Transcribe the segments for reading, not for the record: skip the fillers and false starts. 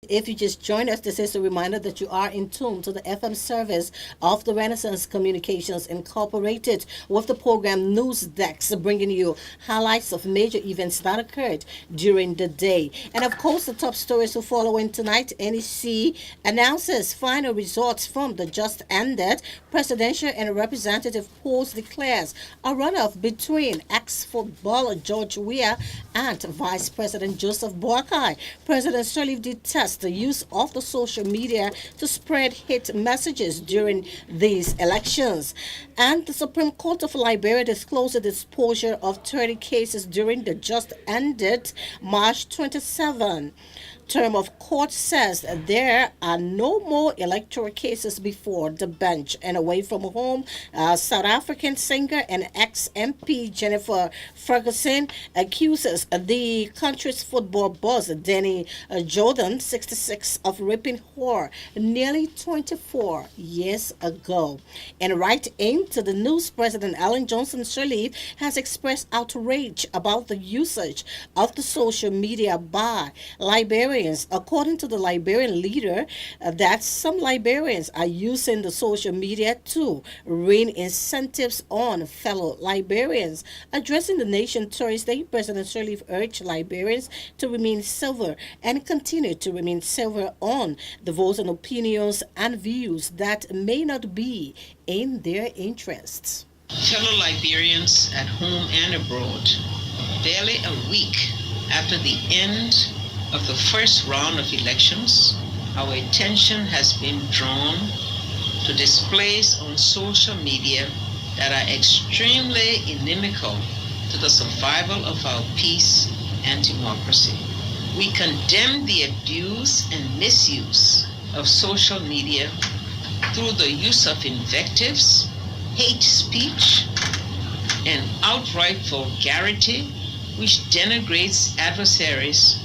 If you just joined us, this is a reminder that you are in tune to the FM service of the Renaissance Communications Incorporated with the program News Desk, bringing you highlights of major events that occurred during the day. And of course, the top stories to follow in tonight. NEC announces final results from the just ended presidential and representative polls, declares a runoff between ex-footballer George Weah and Vice President Joseph Boakai. President Sirleaf detests the use of the social media to spread hate messages during these elections. And the Supreme Court of Liberia disclosed the disposal of 30 cases during the just ended March 27 term of court, says there are no more electoral cases before the bench. And away from home, South African singer and ex-MP Jennifer Ferguson accuses the country's football boss Danny Jordan, 66, of raping her nearly 24 years ago. And right into the news, President Ellen Johnson Sirleaf has expressed outrage about the usage of the social media by Liberians. According to the Liberian leader, that some Liberians are using the social media to rain incentives on fellow Liberians. Addressing the nation Thursday, President Sirleaf urged Liberians to remain sober and continue to remain sober on the votes and opinions and views that may not be in their interests. Fellow Liberians at home and abroad, barely a week after the end of the first round of elections, our attention has been drawn to displays on social media that are extremely inimical to the survival of our peace and democracy. We condemn the abuse and misuse of social media through the use of invectives, hate speech, and outright vulgarity, which denigrates adversaries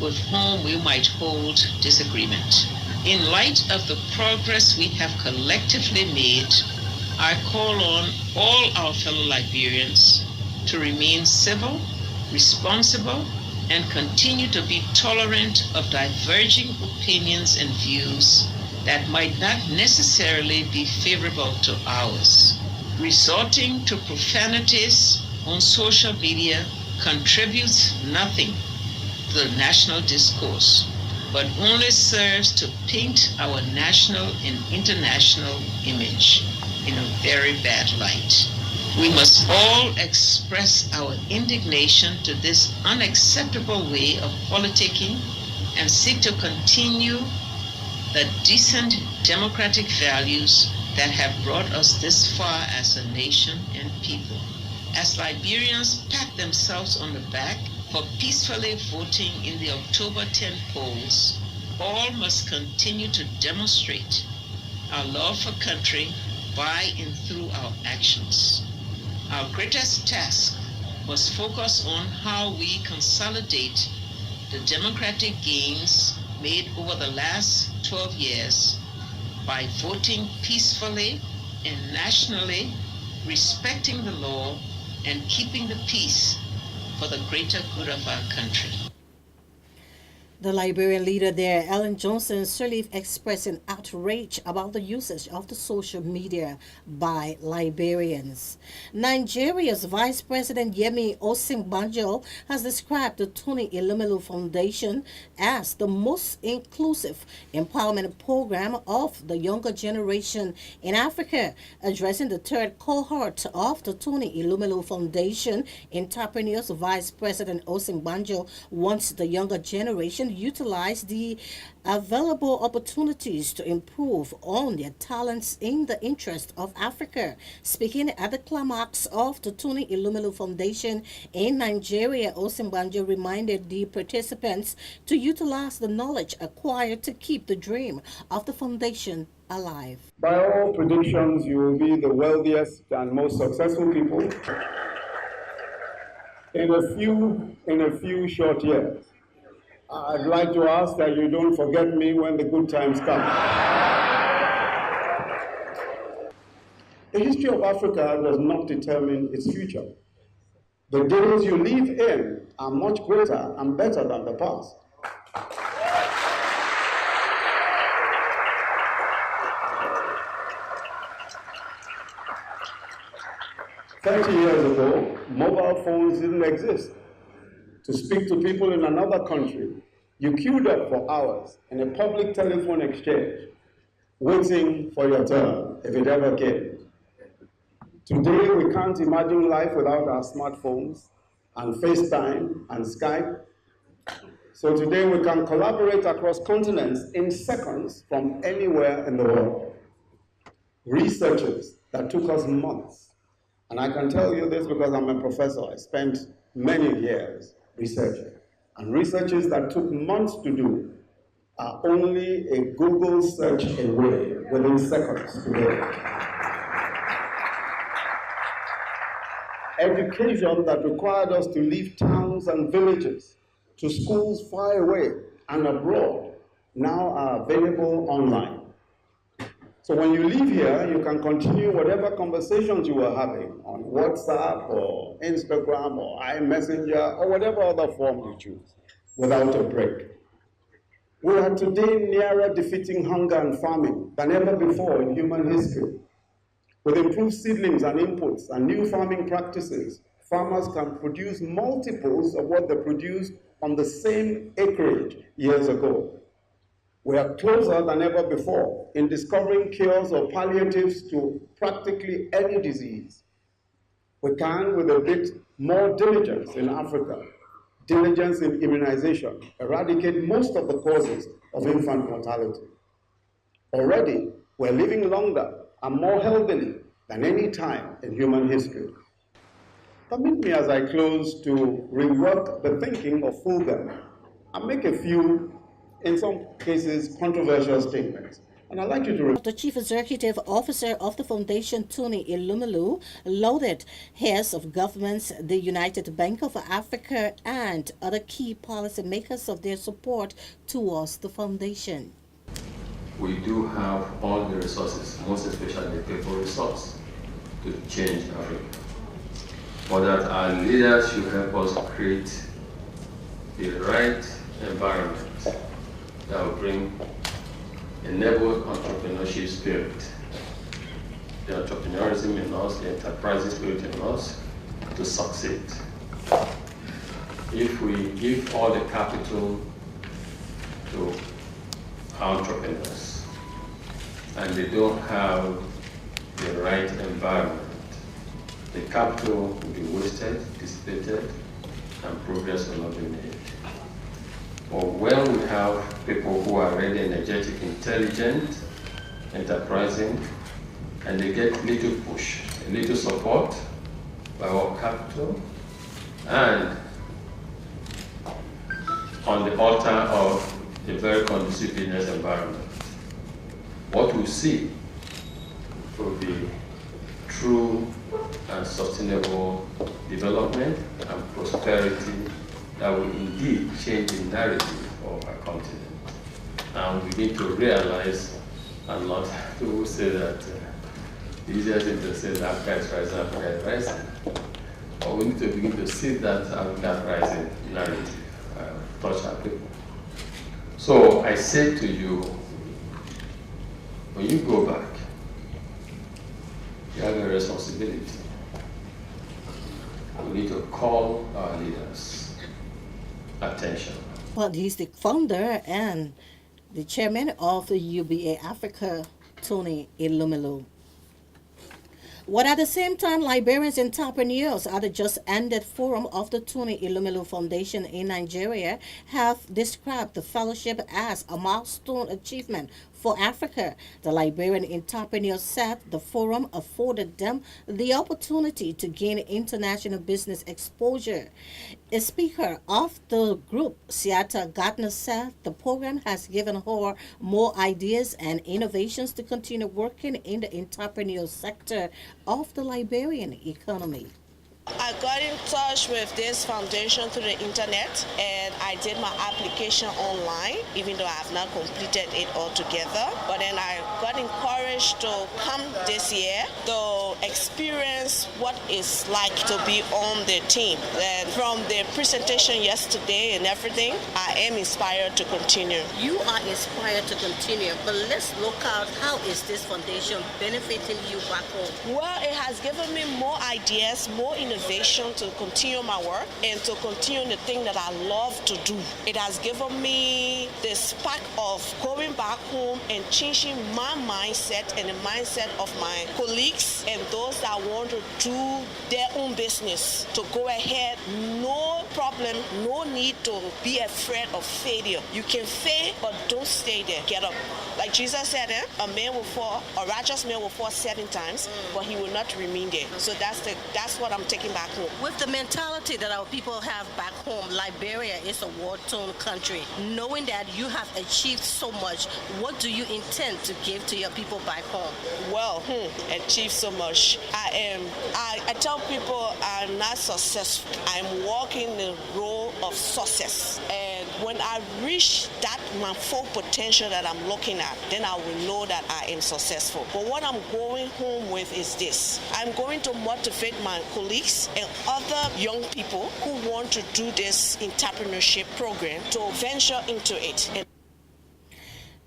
with whom we might hold disagreement. In light of the progress we have collectively made, I call on all our fellow Liberians to remain civil, responsible, and continue to be tolerant of diverging opinions and views that might not necessarily be favorable to ours. Resorting to profanities on social media contributes nothing to the national discourse, but only serves to paint our national and international image in a very bad light. We must all express our indignation to this unacceptable way of politicking and seek to continue the decent democratic values that have brought us this far as a nation and people. As Liberians pat themselves on the back for peacefully voting in the October 10 polls, all must continue to demonstrate our love for country by and through our actions. Our greatest task must focus on how we consolidate the democratic gains made over the last 12 years by voting peacefully and nationally, respecting the law, and keeping the peace for the greater good of our country. The Liberian leader there, Ellen Johnson Sirleaf, expressing outrage about the usage of the social media by Liberians. Nigeria's Vice President Yemi Osinbajo has described the Tony Elumelu Foundation as the most inclusive empowerment program of the younger generation in Africa. Addressing the third cohort of the Tony Elumelu Foundation entrepreneurs, Vice President Osinbajo wants the younger generation utilize the available opportunities to improve on their talents in the interest of Africa. Speaking at the climax of the Tony Elumelu Foundation in Nigeria, Osinbajo reminded the participants to utilize the knowledge acquired to keep the dream of the foundation alive. By all predictions, you will be the wealthiest and most successful people in a few short years. I'd like to ask that you don't forget me when the good times come. The history of Africa does not determine its future. The days you live in are much greater and better than the past. 30 years ago, mobile phones didn't exist. To speak to people in another country, you queued up for hours in a public telephone exchange, waiting for your turn if it ever came. Today, we can't imagine life without our smartphones and FaceTime and Skype. So today, we can collaborate across continents in seconds from anywhere in the world. Researches that took us months, and I can tell you this because I'm a professor. I spent many years researching. And researches that took months to do are only a Google search away within seconds today. Education that required us to leave towns and villages to schools far away and abroad now are available online. So when you leave here, you can continue whatever conversations you were having on WhatsApp or Instagram or iMessenger or whatever other form you choose without a break. We are today nearer defeating hunger and famine than ever before in human history. With improved seedlings and inputs and new farming practices, farmers can produce multiples of what they produced on the same acreage years ago. We are closer than ever before in discovering cures or palliatives to practically any disease. We can, with a bit more diligence in Africa, diligence in immunization, eradicate most of the causes of infant mortality. Already, we're living longer and more healthily than any time in human history. Permit me as I close to rework the thinking of Fulgen and make a few, in some cases, controversial statements. And I'd like you to... The Chief Executive Officer of the Foundation, Tony Elumelu, lauded heads of governments, the United Bank of Africa, and other key policymakers of their support towards the foundation. We do have all the resources, most especially the people resource, to change Africa. But that our leaders should help us create the right environment that will enable entrepreneurship spirit, the entrepreneurism in us, the enterprising spirit in us to succeed. If we give all the capital to entrepreneurs and they don't have the right environment, the capital will be wasted, dissipated, and progress will not be made. Or when we have people who are really energetic, intelligent, enterprising, and they get little push, a little support by our capital, and on the altar of a very conducive business environment, what we see will be true and sustainable development and prosperity that will indeed change the narrative of our continent. And we need to realize, and not to say that the easiest thing to say is Africa is rising, Africa is rising. But we need to begin to see that Africa rising narrative touch our people. So I say to you, when you go back, you have a responsibility. We need to call our leaders' attention. Well, he's the founder and the chairman of the UBA Africa, Tony Elumelu. What at the same time, Liberians entrepreneurs at the just ended forum of the Tony Elumelu Foundation in Nigeria have described the fellowship as a milestone achievement for Africa. The Liberian entrepreneurs said the forum afforded them the opportunity to gain international business exposure. A speaker of the group, Siata Gardner, said the program has given her more ideas and innovations to continue working in the entrepreneurial sector of the Liberian economy. I got in touch with this foundation through the internet, and I did my application online, even though I have not completed it altogether. But then I got encouraged to come this year to experience what it's like to be on the team. And from the presentation yesterday and everything, I am inspired to continue. You are inspired to continue, but let's look out, how is this foundation benefiting you back home? Well, it has given me more ideas, more innovation to continue my work and to continue the thing that I love to do. It has given me the spark of going back home and changing my mindset and the mindset of my colleagues and those that want to do their own business, to go ahead, no problem, no need to be afraid of failure. You can fail, but don't stay there. Get up. Like Jesus said, a man will fall, a righteous man will fall 7 times, but he will not remain there. So that's what I'm taking back home. With the mentality that our people have back home, Liberia is a war-torn country. Knowing that you have achieved so much, what do you intend to give to your people back home? Well, achieved so much. I tell people I'm not successful. I'm walking the road of success. And when I reach that my full potential that I'm looking at, then I will know that I am successful. But what I'm going home with is this. I'm going to motivate my colleagues and other young people who want to do this entrepreneurship program to venture into it.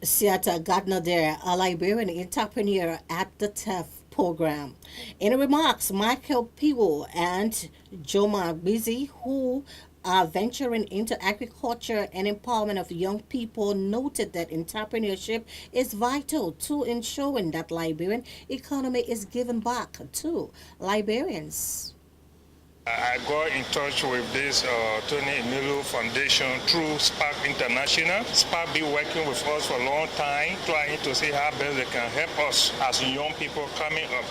Siata Gardner there, a Liberian entrepreneur at the TEF program. In remarks, Michael Kaiwuh and Joma Busy, who are venturing into agriculture and empowerment of young people, noted that entrepreneurship is vital to ensuring that Liberian economy is given back to Liberians. I got in touch with this Tony Emilio Foundation through Spark International. Spark been working with us for a long time, trying to see how best they can help us as young people coming up.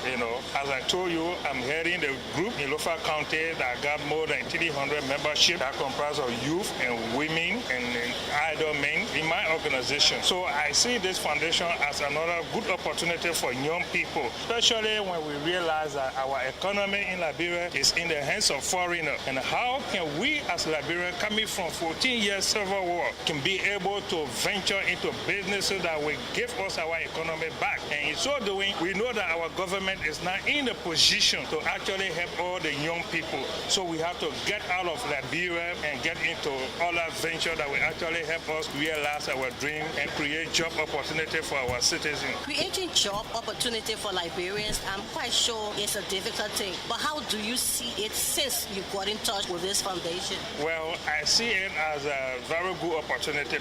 As I told you, I'm heading the group in Lofa County that got more than 300 membership that comprise of youth and women and idle men in my organization. So I see this foundation as another good opportunity for young people, especially when we realize that our economy in Liberia is in the hands of foreigners. And how can we as Liberians, coming from 14 years civil war, can be able to venture into businesses that will give us our economy back? And in so doing, we know that our government is not in a position to actually help all the young people. So we have to get out of Liberia and get into other ventures that will actually help us realize our dream and create job opportunity for our citizens. Creating job opportunity for Liberians, I'm quite sure it's a difficult thing. But how do you see it since you got in touch with this foundation? Well, I see it as a very good opportunity.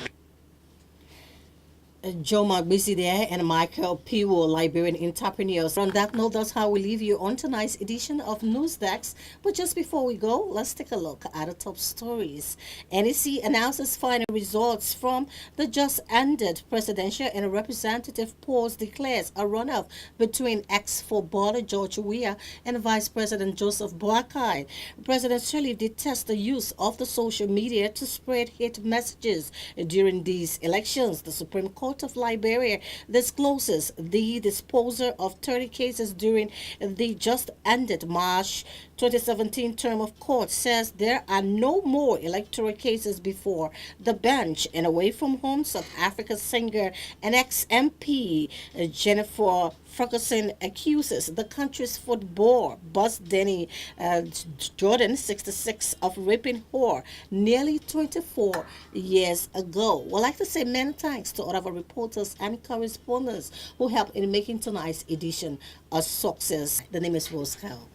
Joe Magbisi there and Michael Kaiwuh, Liberian entrepreneurs. On that note, that's how we leave you on tonight's edition of NewsDesk. But just before we go, let's take a look at the top stories. NEC announces final results from the just ended presidential and representative polls, declares a runoff between ex-footballer George Weah and Vice President Joseph Boakai. President Shirley detests the use of the social media to spread hate messages during these elections. The Supreme Court of Liberia discloses the disposal of 30 cases during the just ended March 2017 term of court, says there are no more electoral cases before the bench. And away from home, South Africa singer and ex-MP Jennifer Ferguson accuses the country's football boss Danny Jordan, 66, of raping her nearly 24 years ago. We'd like to say many thanks to all of our reporters and correspondents who helped in making tonight's edition a success. The name is Rose Kyle.